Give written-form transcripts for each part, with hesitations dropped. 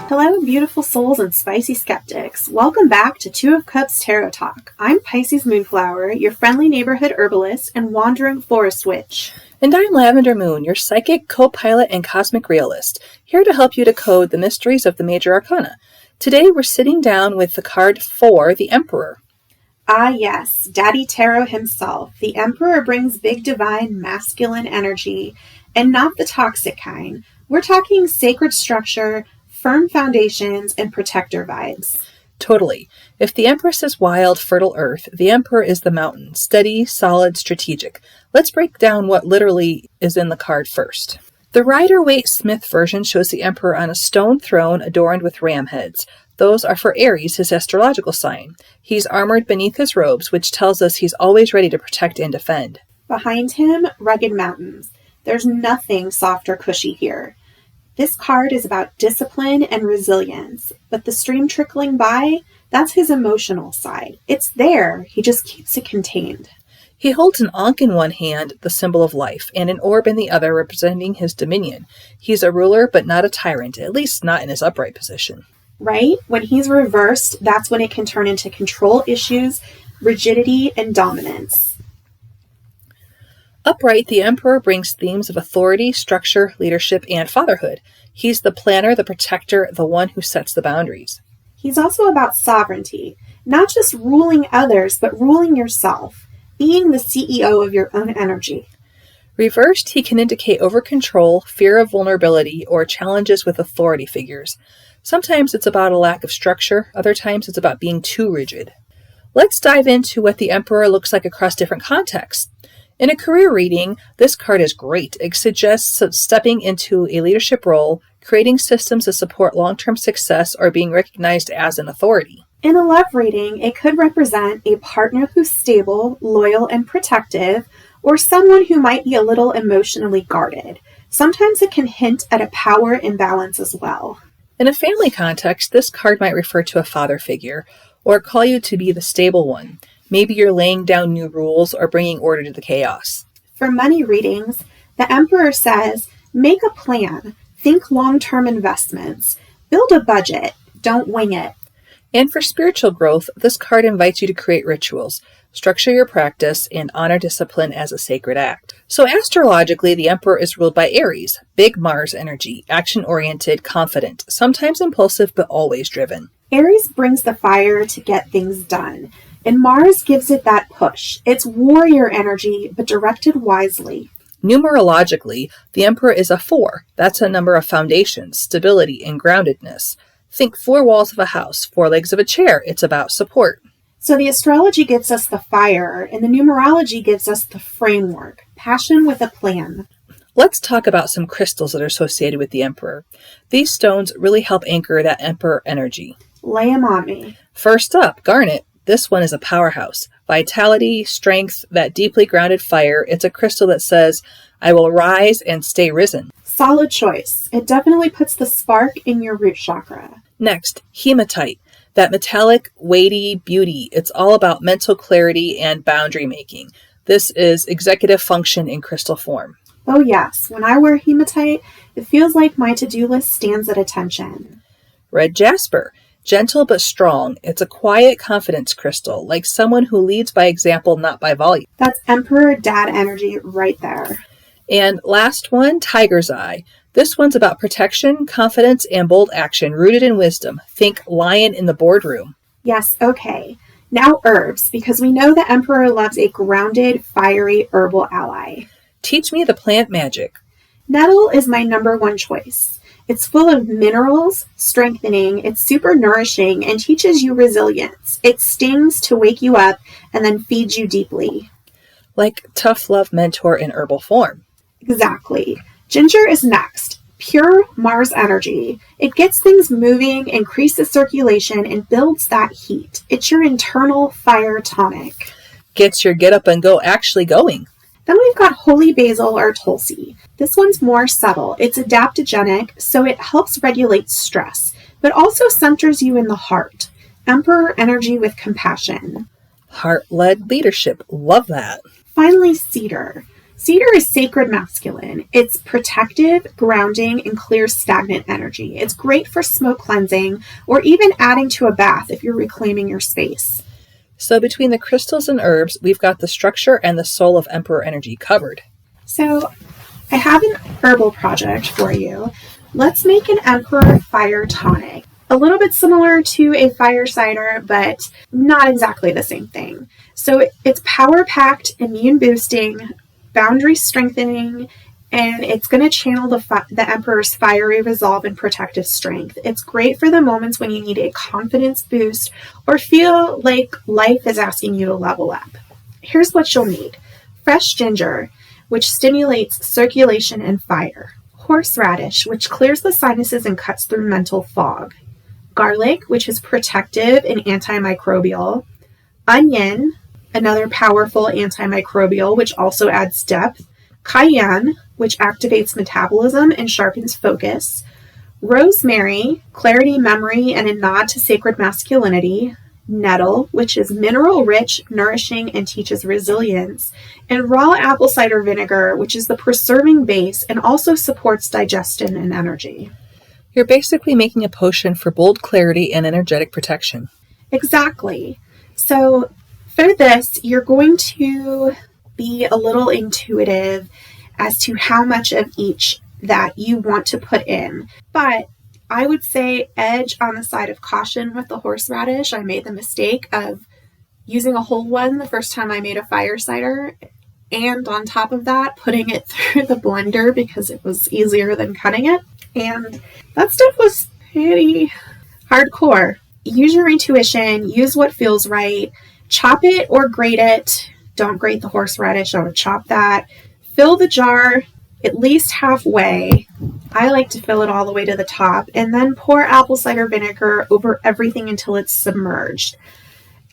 Hello, beautiful souls and spicy skeptics. Welcome back to Two of Cups Tarot Talk. I'm Pisces Moonflower, your friendly neighborhood herbalist and wandering forest witch. And I'm Lavender Moon, your psychic, co-pilot, and cosmic realist, here to help you decode the mysteries of the major arcana. Today we're sitting down with the card 4, the Emperor. Ah yes, Daddy Tarot himself. The Emperor brings big divine masculine energy, and not the toxic kind. We're talking sacred structure, firm foundations, and protector vibes. Totally. If the Empress is wild, fertile earth, the Emperor is the mountain, steady, solid, strategic. Let's break down what literally is in the card first. The Rider-Waite-Smith version shows the Emperor on a stone throne adorned with ram heads. Those are for Aries, his astrological sign. He's armored beneath his robes, which tells us he's always ready to protect and defend. Behind him, rugged mountains. There's nothing soft or cushy here. This card is about discipline and resilience, but the stream trickling by, that's his emotional side. It's there, he just keeps it contained. He holds an ankh in one hand, the symbol of life, and an orb in the other representing his dominion. He's a ruler, but not a tyrant, at least not in his upright position. Right? When he's reversed, that's when it can turn into control issues, rigidity, and dominance. Upright, the Emperor brings themes of authority, structure, leadership, and fatherhood. He's the planner, the protector, the one who sets the boundaries. He's also about sovereignty, not just ruling others, but ruling yourself, being the CEO of your own energy. Reversed, he can indicate over-control, fear of vulnerability, or challenges with authority figures. Sometimes it's about a lack of structure, other times it's about being too rigid. Let's dive into what the Emperor looks like across different contexts. In a career reading, this card is great. It suggests stepping into a leadership role, creating systems to support long-term success, or being recognized as an authority. In a love reading, it could represent a partner who's stable, loyal, and protective, or someone who might be a little emotionally guarded. Sometimes it can hint at a power imbalance as well. In a family context, this card might refer to a father figure, or call you to be the stable one. Maybe you're laying down new rules or bringing order to the chaos. For money readings, the Emperor says, make a plan, think long-term investments, build a budget, don't wing it. And for spiritual growth, this card invites you to create rituals, structure your practice, and honor discipline as a sacred act. So astrologically, the Emperor is ruled by Aries, big Mars energy, action-oriented, confident, sometimes impulsive, but always driven. Aries brings the fire to get things done, and Mars gives it that push. It's warrior energy, but directed wisely. Numerologically, the Emperor is a 4. That's a number of foundations, stability, and groundedness. Think 4 walls of a house, 4 legs of a chair. It's about support. So the astrology gives us the fire, and the numerology gives us the framework, passion with a plan. Let's talk about some crystals that are associated with the Emperor. These stones really help anchor that Emperor energy. Lay 'em on me. First up, garnet. This one is a powerhouse. Vitality, strength, that deeply grounded fire. It's a crystal that says, I will rise and stay risen. Solid choice. It definitely puts the spark in your root chakra. Next, hematite. That metallic, weighty beauty. It's all about mental clarity and boundary making. This is executive function in crystal form. Oh yes, when I wear hematite, it feels like my to-do list stands at attention. Red jasper. Gentle but strong. It's a quiet confidence crystal, like someone who leads by example, not by volume. That's Emperor Dad energy right there. And last one, tiger's eye. This one's about protection, confidence, and bold action, rooted in wisdom. Think lion in the boardroom. Yes, okay. Now herbs, because we know the Emperor loves a grounded, fiery herbal ally. Teach me the plant magic. Nettle is my number 1 choice. It's full of minerals, strengthening, it's super nourishing, and teaches you resilience. It stings to wake you up and then feeds you deeply. Like tough love mentor in herbal form. Exactly. Ginger is next. Pure Mars energy. It gets things moving, increases circulation, and builds that heat. It's your internal fire tonic. Gets your get up and go actually going. Then we've got holy basil or tulsi. This one's more subtle. It's adaptogenic, so it helps regulate stress, but also centers you in the heart. Emperor energy with compassion. Heart-led leadership. Love that. Finally, cedar. Cedar is sacred masculine. It's protective, grounding, and clears stagnant energy. It's great for smoke cleansing or even adding to a bath if you're reclaiming your space. So between the crystals and herbs, we've got the structure and the soul of Emperor energy covered. So I have an herbal project for you. Let's make an Emperor Fire Tonic. A little bit similar to a fire cider, but not exactly the same thing. So it's power-packed, immune-boosting, boundary strengthening, and it's going to channel the Emperor's fiery resolve and protective strength. It's great for the moments when you need a confidence boost or feel like life is asking you to level up. Here's what you'll need. Fresh ginger, which stimulates circulation and fire. Horseradish, which clears the sinuses and cuts through mental fog. Garlic, which is protective and antimicrobial. Onion, another powerful antimicrobial, which also adds depth. Cayenne, which activates metabolism and sharpens focus. Rosemary, clarity, memory, and a nod to sacred masculinity. Nettle, which is mineral-rich, nourishing, and teaches resilience. And raw apple cider vinegar, which is the preserving base and also supports digestion and energy. You're basically making a potion for bold clarity and energetic protection. Exactly. So for this, you're going to be a little intuitive as to how much of each that you want to put in. But I would say edge on the side of caution with the horseradish. I made the mistake of using a whole one the first time I made a fire cider, and on top of that, putting it through the blender because it was easier than cutting it. And that stuff was pretty hardcore. Use your intuition, use what feels right, chop it or grate it. Don't grate the horseradish, I would chop that. Fill the jar at least halfway. I like to fill it all the way to the top, and then pour apple cider vinegar over everything until it's submerged.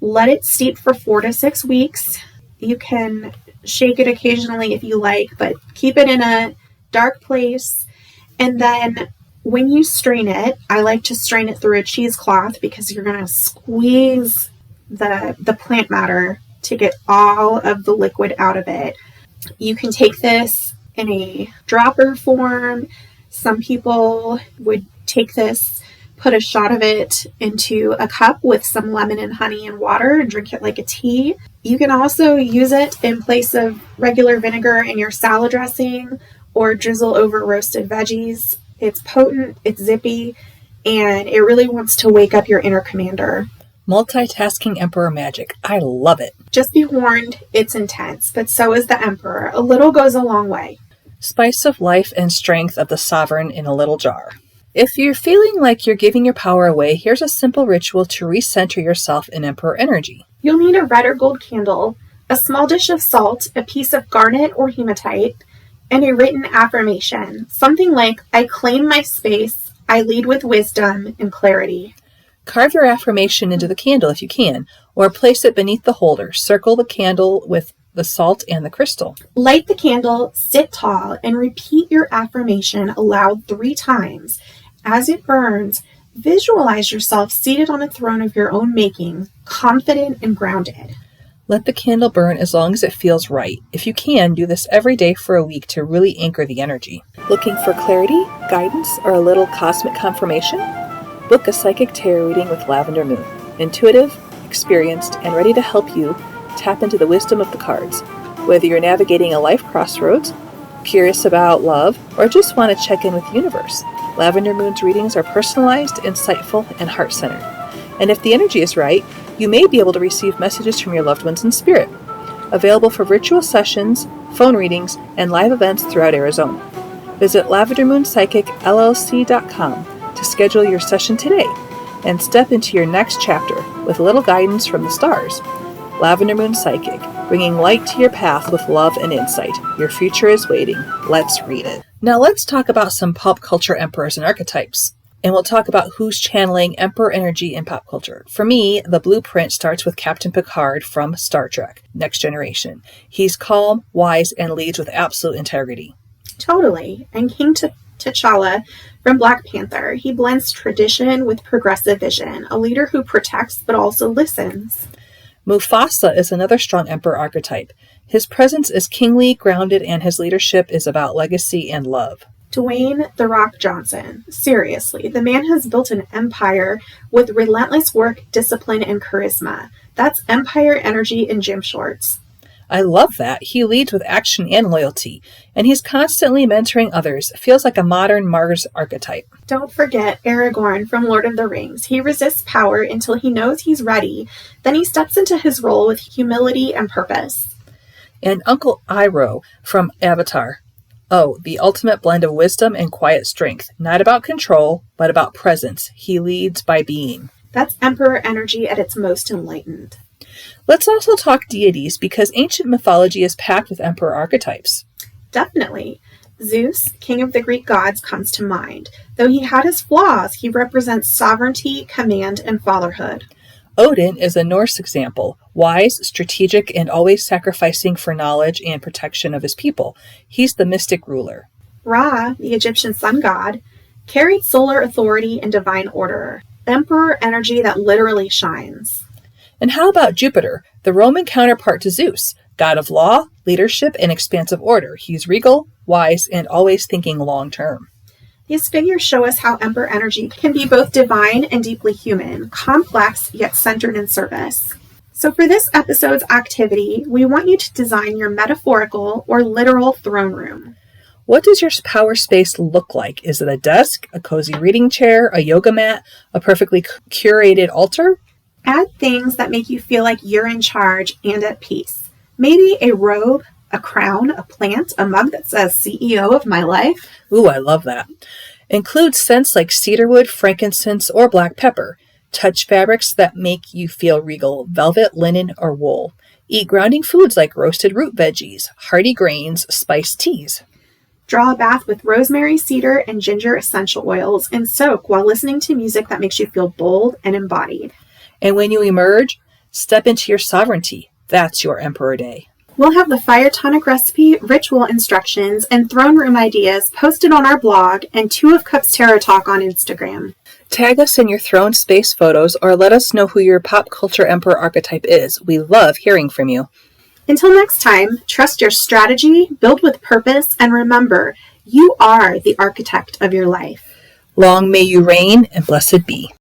Let it steep for 4 to 6 weeks. You can shake it occasionally if you like, but keep it in a dark place. And then when you strain it, I like to strain it through a cheesecloth because you're going to squeeze the plant matter to get all of the liquid out of it. You can take this in a dropper form. Some people would take this, put a shot of it into a cup with some lemon and honey and water and drink it like a tea. You can also use it in place of regular vinegar in your salad dressing or drizzle over roasted veggies. It's potent, it's zippy, and it really wants to wake up your inner commander. Multitasking Emperor magic. I love it. Just be warned, it's intense, but so is the Emperor. A little goes a long way. Spice of life and strength of the sovereign in a little jar. If you're feeling like you're giving your power away, here's a simple ritual to recenter yourself in Emperor energy. You'll need a red or gold candle, a small dish of salt, a piece of garnet or hematite, and a written affirmation. Something like, I claim my space, I lead with wisdom and clarity. Carve your affirmation into the candle if you can, or place it beneath the holder. Circle the candle with the salt and the crystal. Light the candle, sit tall, and repeat your affirmation aloud 3 times. As it burns, visualize yourself seated on a throne of your own making, confident and grounded. Let the candle burn as long as it feels right. If you can, do this every day for a week to really anchor the energy. Looking for clarity, guidance, or a little cosmic confirmation? Book a psychic tarot reading with Lavender Moon. Intuitive, experienced, and ready to help you tap into the wisdom of the cards. Whether you're navigating a life crossroads, curious about love, or just want to check in with the universe, Lavender Moon's readings are personalized, insightful, and heart-centered. And if the energy is right, you may be able to receive messages from your loved ones in spirit. Available for virtual sessions, phone readings, and live events throughout Arizona. Visit lavendermoonpsychicllc.com to schedule your session today and step into your next chapter with a little guidance from the stars. Lavender Moon Psychic, bringing light to your path with love and insight. Your future is waiting. Let's read it. Now let's talk about some pop culture emperors and archetypes. And we'll talk about who's channeling emperor energy in pop culture. For me, the blueprint starts with Captain Picard from Star Trek, Next Generation. He's calm, wise, and leads with absolute integrity. Totally. And King T'Challa from Black Panther. He blends tradition with progressive vision, a leader who protects but also listens. Mufasa is another strong emperor archetype. His presence is kingly, grounded, and his leadership is about legacy and love. Dwayne "The Rock" Johnson. Seriously, the man has built an empire with relentless work, discipline, and charisma. That's empire energy in gym shorts. I love that. He leads with action and loyalty, and he's constantly mentoring others. Feels like a modern Mars archetype. Don't forget Aragorn from Lord of the Rings. He resists power until he knows he's ready. Then he steps into his role with humility and purpose. And Uncle Iroh from Avatar. Oh, the ultimate blend of wisdom and quiet strength. Not about control, but about presence. He leads by being. That's Emperor energy at its most enlightened. Let's also talk deities, because ancient mythology is packed with emperor archetypes. Definitely. Zeus, king of the Greek gods, comes to mind. Though he had his flaws, he represents sovereignty, command, and fatherhood. Odin is a Norse example, wise, strategic, and always sacrificing for knowledge and protection of his people. He's the mystic ruler. Ra, the Egyptian sun god, carried solar authority and divine order. Emperor energy that literally shines. And how about Jupiter, the Roman counterpart to Zeus, god of law, leadership, and expansive order? He's regal, wise, and always thinking long-term. These figures show us how Emperor energy can be both divine and deeply human, complex yet centered in service. So for this episode's activity, we want you to design your metaphorical or literal throne room. What does your power space look like? Is it a desk, a cozy reading chair, a yoga mat, a perfectly curated altar? Add things that make you feel like you're in charge and at peace. Maybe a robe, a crown, a plant, a mug that says CEO of my life. Ooh, I love that. Include scents like cedarwood, frankincense, or black pepper. Touch fabrics that make you feel regal, velvet, linen, or wool. Eat grounding foods like roasted root veggies, hearty grains, spiced teas. Draw a bath with rosemary, cedar, and ginger essential oils and soak while listening to music that makes you feel bold and embodied. And when you emerge, step into your sovereignty. That's your Emperor Day. We'll have the fire tonic recipe, ritual instructions, and throne room ideas posted on our blog and Two of Cups Tarot Talk on Instagram. Tag us in your throne space photos or let us know who your pop culture emperor archetype is. We love hearing from you. Until next time, trust your strategy, build with purpose, and remember, you are the architect of your life. Long may you reign and blessed be.